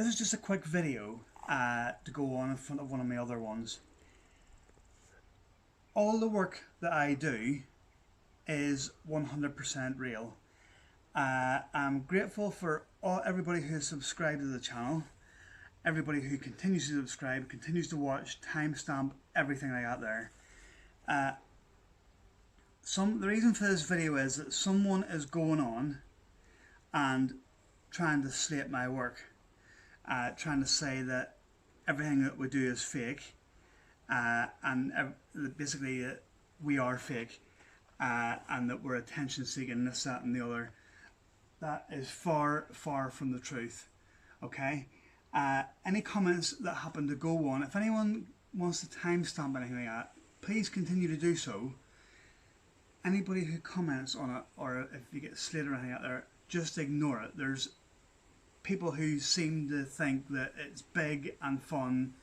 This is just a quick video to go on in front of one of my other ones. All the work that I do is 100% real. I'm grateful for everybody who has subscribed to the channel, everybody who continues to subscribe, continues to watch, timestamp, everything like that there. The reason for this video is that someone is going on and trying to slate my work, trying to say that everything that we do is fake, and basically we are fake, and that we're attention seeking, this, that and the other. That is far, far from the truth. Okay? Any comments that happen to go on, if anyone wants to timestamp anything like that, please continue to do so. Anybody who comments on it, or if you get slated or anything out there, just ignore it. There's people who seem to think that it's big and fun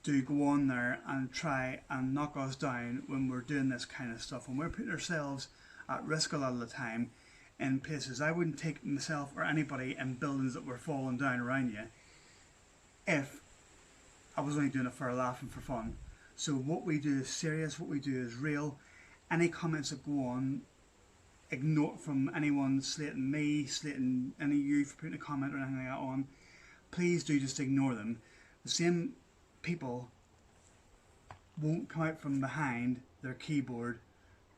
to go on there and try and knock us down when we're doing this kind of stuff, and we're putting ourselves at risk a lot of the time in places. I wouldn't take myself or anybody in buildings that were falling down around you if I was only doing it for a laugh and for fun. So what we do is serious, what we do is real. Any comments that go on, ignore from anyone slating me, slating any of you for putting a comment or anything like that on, please do just ignore them. The same people won't come out from behind their keyboard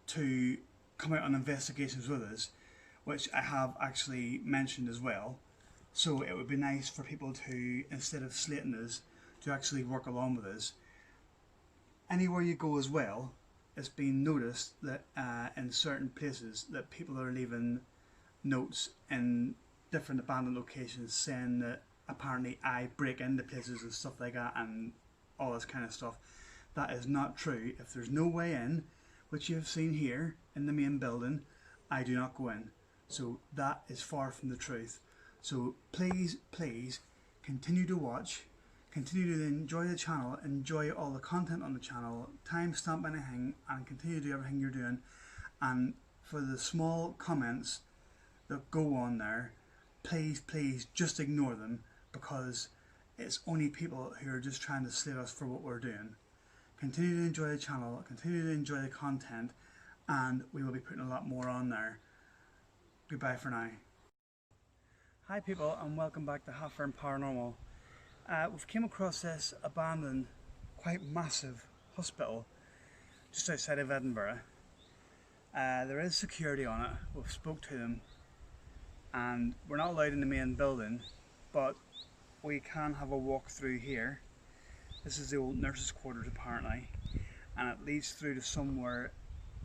to come out on investigations with us, which I have actually mentioned as well. So it would be nice for people to, instead of slating us, to actually work along with us. Anywhere you go as well, it's been noticed that in certain places that people are leaving notes in different abandoned locations saying that apparently I break into places and stuff like that and all this kind of stuff. That is not true. If there's no way in, which you have seen here in the main building, I do not go in. So that is far from the truth. So please, please continue to watch, continue to enjoy the channel, enjoy all the content on the channel, timestamp anything, and continue to do everything you're doing. And for the small comments that go on there, please, please just ignore them, because it's only people who are just trying to slate us for what we're doing. Continue to enjoy the channel, continue to enjoy the content, and we will be putting a lot more on there. Goodbye for now. Hi people, and welcome back to Half-Fern Paranormal. We've came across this abandoned, quite massive hospital just outside of Edinburgh. There is security on it. We've spoke to them, and we're not allowed in the main building, but we can have a walk through here. This is the old nurses' quarters apparently, and it leads through to somewhere.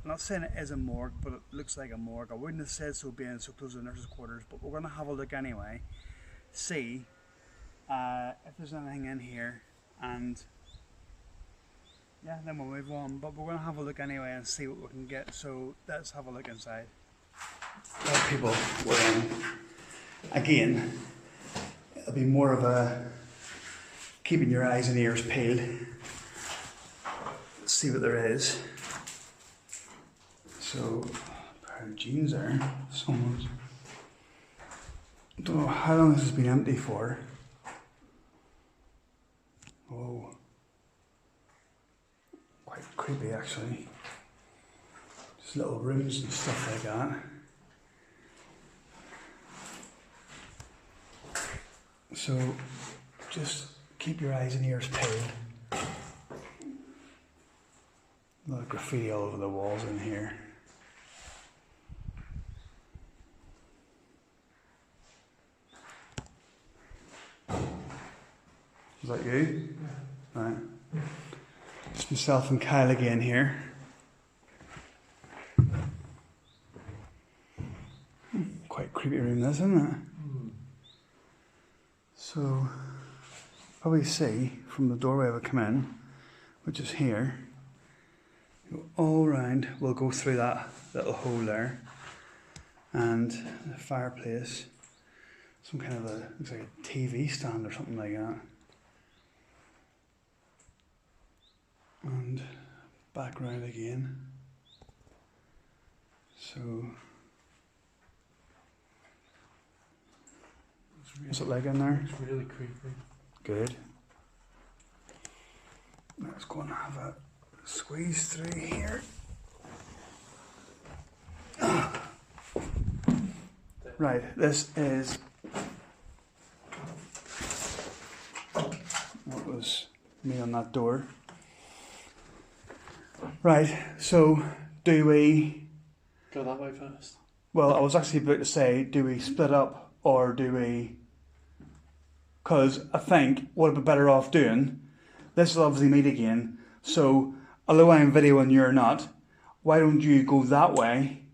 I'm not saying it is a morgue, but it looks like a morgue. I wouldn't have said so being so close to the nurses' quarters, but we're going to have a look anyway, see if there's anything in here, and yeah, then we'll move on. But we're going to have a look anyway and see what we can get, so let's have a look inside. Well, people, we're in. Again, it'll be more of a keeping your eyes and ears peeled. Let's see what there is. So, a pair of jeans there. Someone's. I don't know how long this has been empty for. Oh, quite creepy actually. Just little rooms and stuff like that. So, just keep your eyes and ears peeled. A lot of graffiti all over the walls in here. Is that you? Yeah. Right. It's myself and Kyle again here. Quite creepy room, this, isn't it? So, probably see from the doorway we come in, which is here. Go all round. We'll go through that little hole there, and the fireplace. Some kind of looks like a TV stand or something like that. And back round again. So it's What's it like in there? It's really creepy. Good. Let's go and have a squeeze through here. Right, this is what was me on that door. Right, so do we... Go that way first. Well, I was actually about to say, do we split up or do we... Because I think what I'd be better off doing, this will obviously meet again, so although I'm videoing you're not, why don't you go that way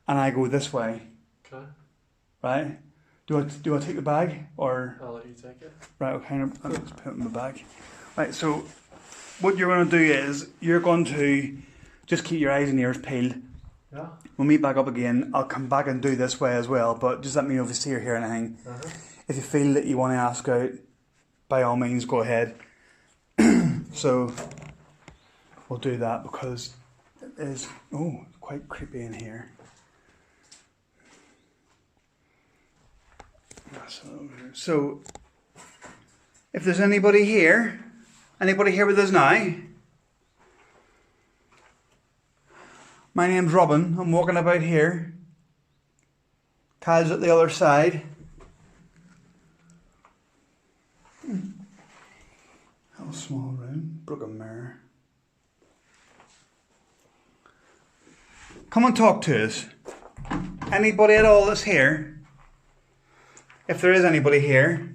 and I go this way, Okay. right? Do I take the bag or... I'll let you take it. Right, okay, I'll just put it in the bag. Right, so what you're going to do is you're going to just keep your eyes and ears peeled. Yeah. We'll meet back up again. I'll come back and do this way as well, but just let me know if you see or hear anything. Uh-huh. If you feel that you want to ask out, by all means, go ahead. So we'll do that because it is quite creepy in here. So if there's anybody here with us now? My name's Robin. I'm walking about here. Kyle's at the other side. How small room. Broken mirror. Come and talk to us. Anybody at all that's here? If there is anybody here.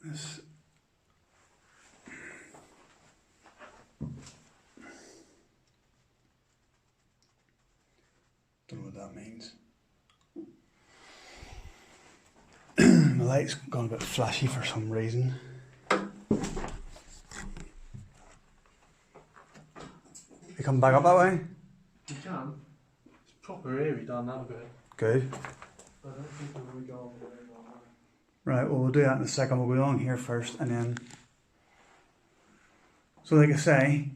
This. Don't know what that means. The light's gone a bit flashy for some reason. You come back up that way? You can. It's proper eerie down that bit. Good. I don't think we're going to go all the way down there. Right, well we'll do that in a second. We'll go along here first and then... So like I say,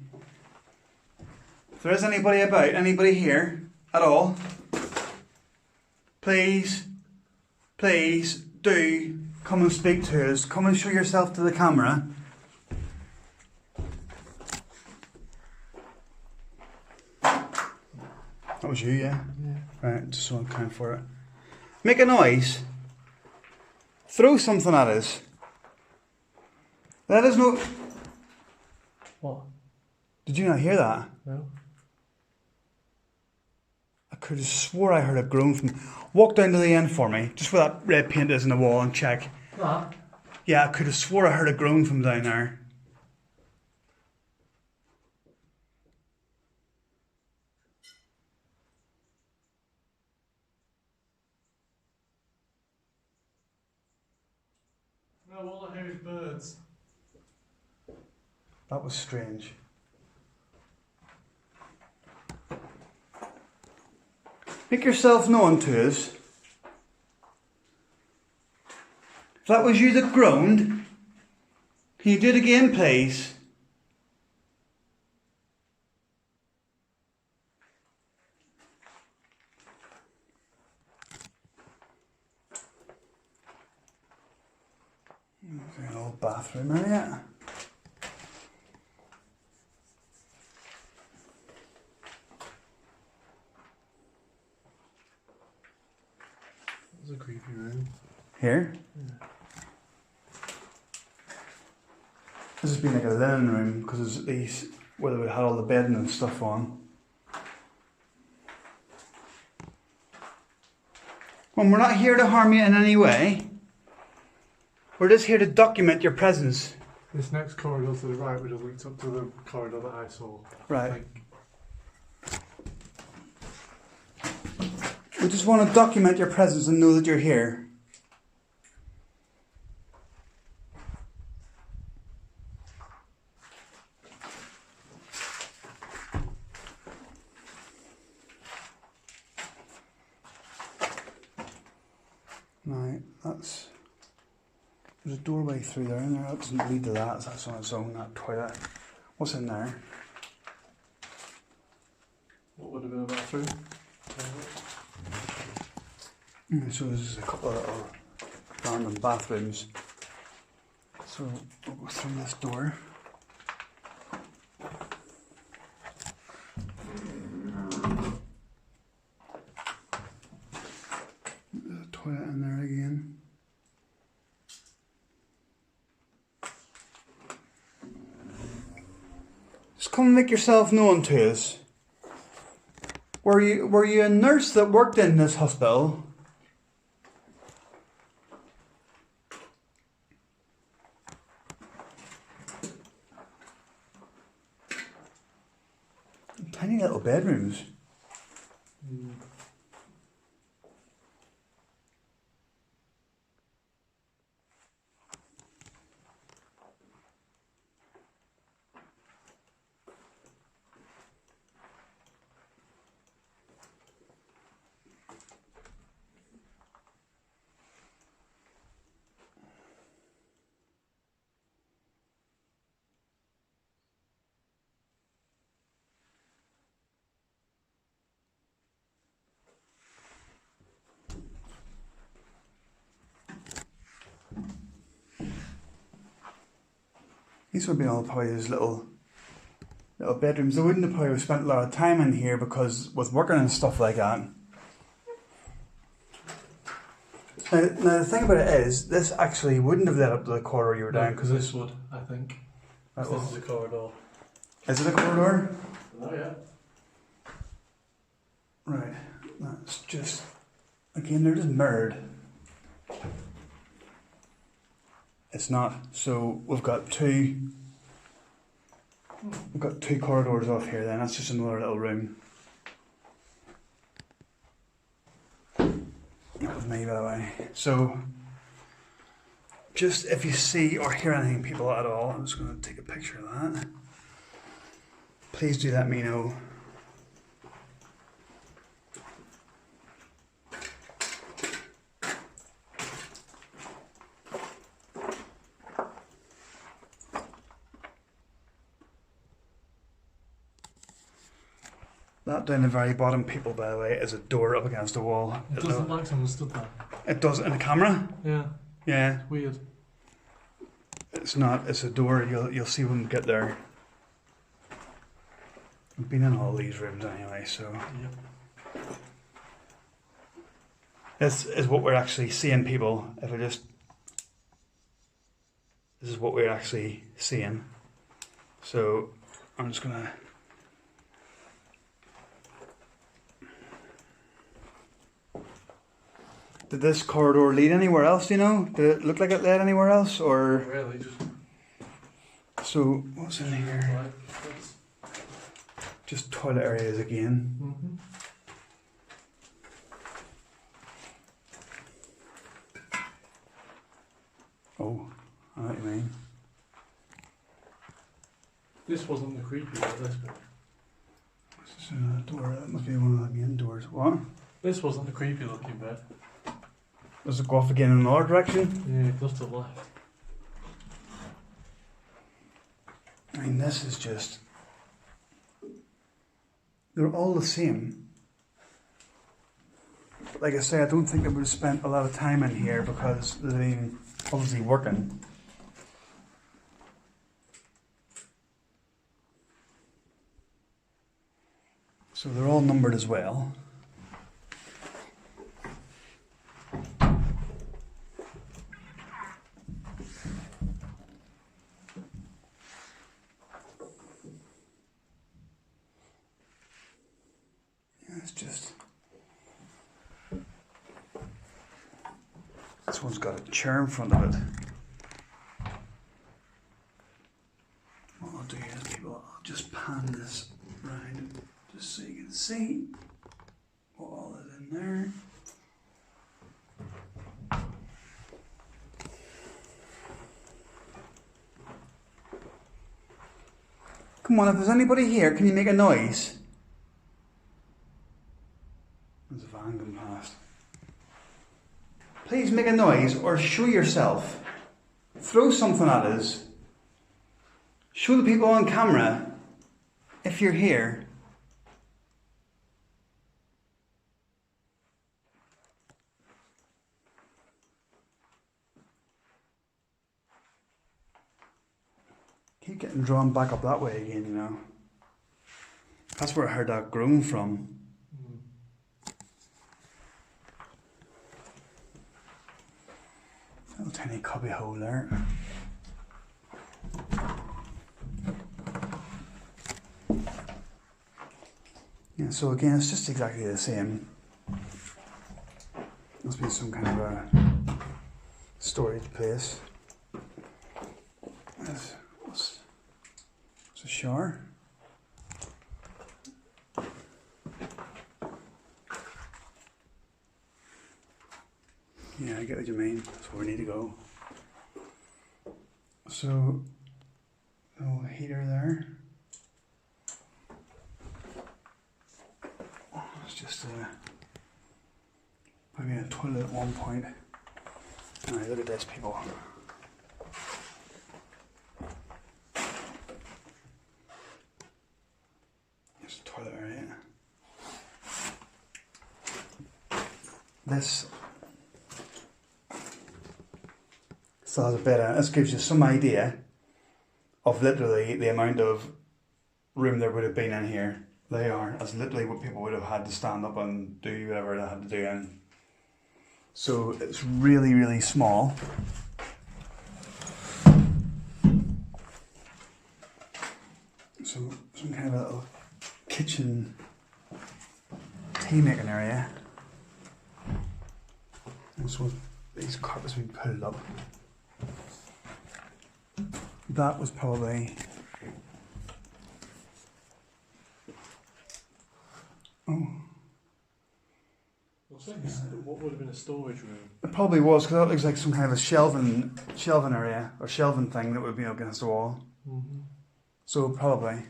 if there is anybody about, anybody here at all, please do come and speak to us. Come and show yourself to the camera. That was you, yeah? Yeah. Right, just so I'm kind for it. Make a noise. Throw something at us. Let us know. What? Did you not hear that? No. I could have swore I heard a groan from... Walk down to the end for me, just where that red paint is in the wall, and check. That? Yeah, I could have swore I heard a groan from down there. No, all I hear is birds. That was strange. Make yourself known to us. If that was you that groaned, can you do it again, please? There's an old bathroom area. It's a creepy room. Here? Yeah. This has been like a linen room because it's these where they had all the bedding and stuff on. Well, we're not here to harm you in any way. We're just here to document your presence. This next corridor to the right, which leads up to the corridor that I saw. Right. I think. We just want to document your presence and know that you're here. Right, that's... There's a doorway through there, and that doesn't lead to that. So that's on its own, that toilet. What's in there? What would have been a bathroom? So there's a couple of little random bathrooms. So we'll go through this door. There's a toilet in there again. Just come and make yourself known to us. Were you a nurse that worked in this hospital? Tiny little bedrooms. These would be all probably his little bedrooms. They wouldn't have probably spent a lot of time in here because with working and stuff like that. Now the thing about it is, this actually wouldn't have led up to the corridor you were down because this would, I think. This is a corridor. Is it a corridor? Oh yeah. Right. That's just again they're just mirrored. It's not. So we've got two corridors off here then. That's just another little room. That was me, by the way. So just if you see or hear anything people at all, I'm just going to take a picture of that. Please do let me know. That down the very bottom, people, by the way, is a door up against a wall. It doesn't like someone stood there. It does in the camera? Yeah. Yeah. Weird. It's not, it's a door, you'll see when we get there. We've been in all these rooms anyway, so. Yep. This is what we're actually seeing, people. If I just. This is what we're actually seeing. So, I'm just gonna. Did this corridor lead anywhere else, do you know? Did it look like it led anywhere else, or? Really, just. So, what's in here? Right. Just toilet areas again. Mm-hmm. Oh, I know what you mean. This wasn't the creepy bit, this bit. This is a door, that must be one of the main doors. What? This wasn't the creepy looking bit. Does it go off again in another direction? Yeah, it goes to the left. I mean, this is just. They're all the same. But like I say, I don't think they would have spent a lot of time in here because they've been obviously working. So they're all numbered as well. It's just. This one's got a chair in front of it. What I'll do here is, people, I'll just pan this round just so you can see what all is in there. Come on, if there's anybody here, can you make a noise? There's a van going past. Please make a noise or show yourself. throw something at us. Show the people on camera if you're here. Keep getting drawn back up that way again, you know. That's where I heard that groan from. Little tiny cubby hole there. Yeah, so again, it's just exactly the same. Must be some kind of a storage place. What's a shower? Yeah, I get what you mean. That's where we need to go. So, no heater there. Oh, it's just maybe a toilet at one point. Alright, look at this, people. There's a toilet area. This still has a bed in it. This gives you some idea of literally the amount of room there would have been in here. They are. That's literally what people would have had to stand up and do whatever they had to do in. So it's really, really small. So some kind of a little kitchen tea making area. And so these carpets we put it up. That was probably, What would have been a storage room? it probably was, because that looks like some kind of a shelving area or shelving thing that would be up against the wall. Mm-hmm. So probably.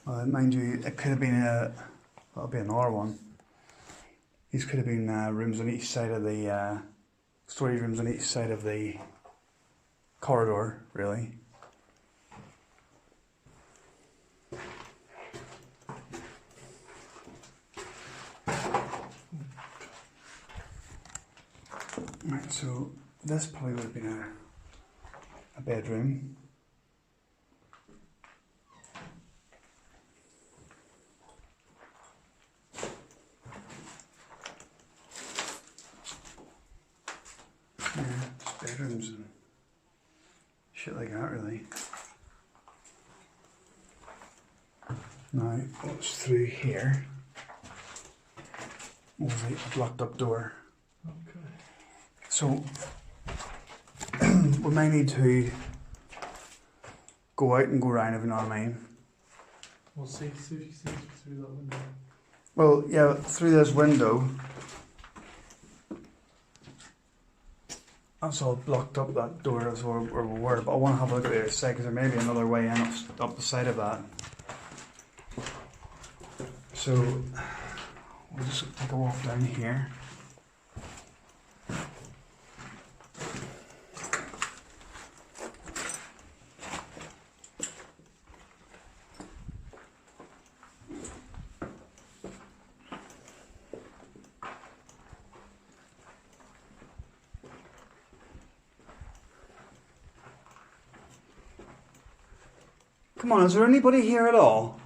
Well, mind you, it could have been that'll be another one. These could have been rooms on each side of the storage rooms on each side of the corridor, really. Right, so this probably would have been a bedroom. Yeah, just bedrooms and shit like that, really. Now, what's through here? Obviously, a blocked up door. Okay. So, we may need to go out and go round, if you know what I mean. Well, see if you see through that window. Well, yeah, through this window, that's all blocked up, that door, that's where we were, but I want to have a look at the other side, because there may be another way in up the side of that. So, we'll just take a walk down here. Come on, is there anybody here at all?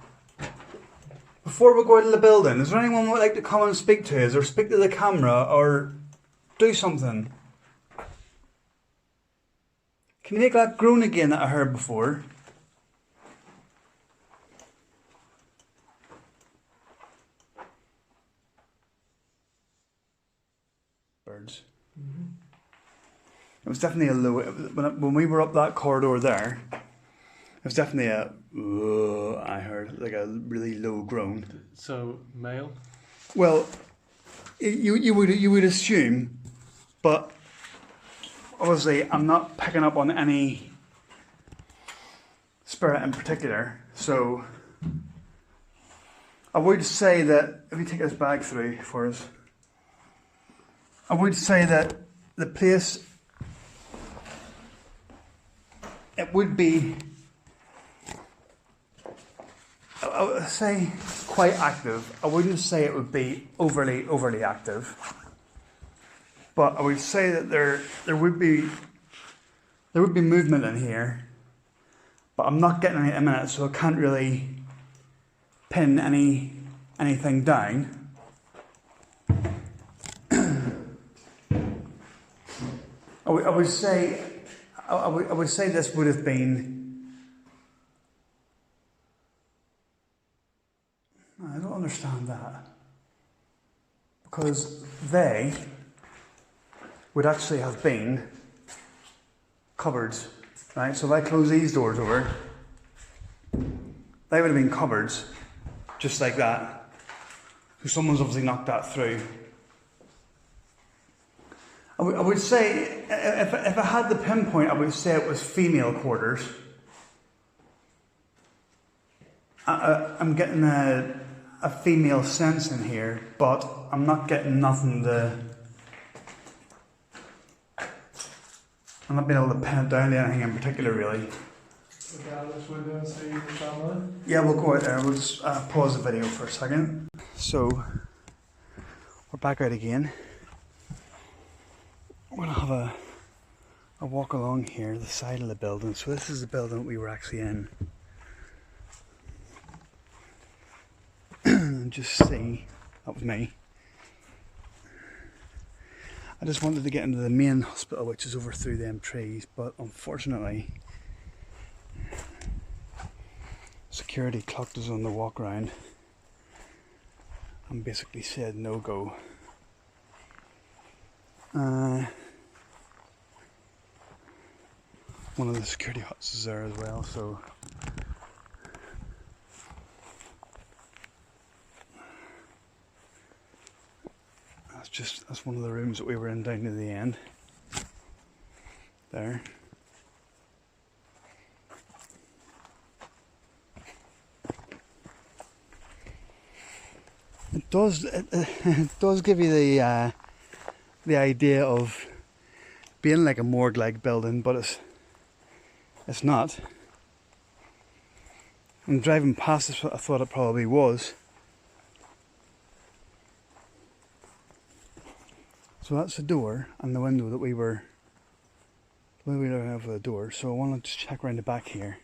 Before we go out of the building, is there anyone who would like to come and speak to us, or speak to the camera, or do something? Can you make that groan again that I heard before? Birds. Mm-hmm. It was definitely a low. When we were up that corridor there, it was definitely I heard like a really low groan. So, male? Well, you would assume, but obviously I'm not picking up on any spirit in particular. So I would say that if you take this bag through for us, I would say that the place, it would be, I would say, quite active. I wouldn't say it would be overly active, but I would say that there would be movement in here, but I'm not getting any at the minute, so I can't really pin anything down. I would say this would have been. I don't understand that, because they would actually have been cupboards, right? So if I close these doors over, they would have been cupboards, just like that. So someone's obviously knocked that through. I would say, if I had the pinpoint, I would say it was female quarters. I'm getting a female sense in here, but I'm not getting nothing to. I'm not being able to pin it down to anything in particular, really. Look out this window and see the family. Yeah, we'll go out there. We'll just pause the video for a second. So, we're back out again. We're going to have a walk along here, the side of the building. So this is the building that we were actually in. And just see, that was me. I just wanted to get into the main hospital, which is over through them trees, but unfortunately, security clocked us on the walk around and basically said no go. One of the security huts is there as well, so that's one of the rooms that we were in down to the end there. It does give you the idea of being like a morgue-like building, but it's not. I'm driving past this, what I thought it probably was. So that's the door and the window that we were over the door. So I want to just check around the back here.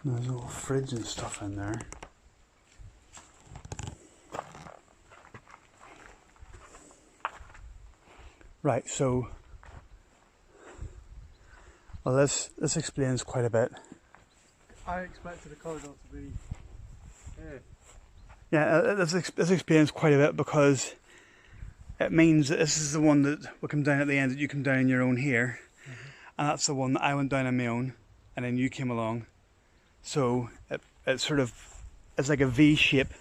There's a little fridge and stuff in there. Right, so well, this explains quite a bit. I expected the corridor to be here. Yeah, this explains quite a bit, because it means that this is the one that will come down at the end, that you come down on your own here, and that's the one that I went down on my own, and then you came along. So it sort of, it's like a V shape.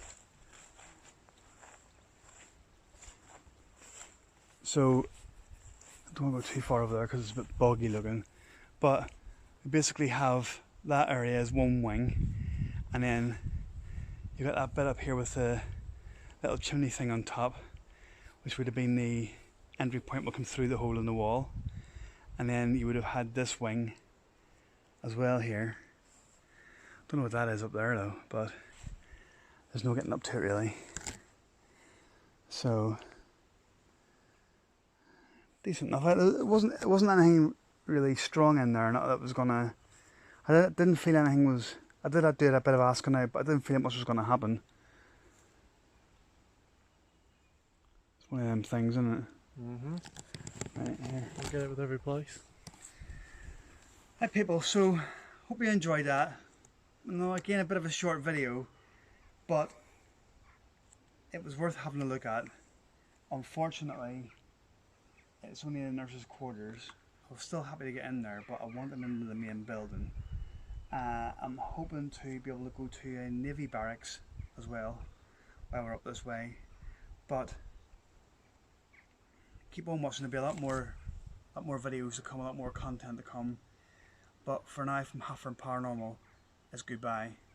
So I don't want to go too far over there because it's a bit boggy looking, but we basically have that area as one wing, and then you got that bit up here with the little chimney thing on top, which would have been the entry point, will come through the hole in the wall, and then you would have had this wing as well here. Don't know what that is up there though, but there's no getting up to it really. So decent enough. It wasn't anything really strong in there. Not that was gonna. I didn't feel anything was. I did do a bit of asking out, but I didn't feel much was gonna happen. It's one of them things, isn't it? Right here. We'll get it with every place. Hi people, so hope you enjoyed that. No, again, a bit of a short video, but it was worth having a look at. Unfortunately, it's only in the nurses' quarters. I was still happy to get in there, but I want them into the main building. I'm hoping to be able to go to a Navy barracks as well while we're up this way. But keep on watching, there'll be a lot more videos to come, a lot more content to come. But for now, from Haffern Paranormal, it's goodbye.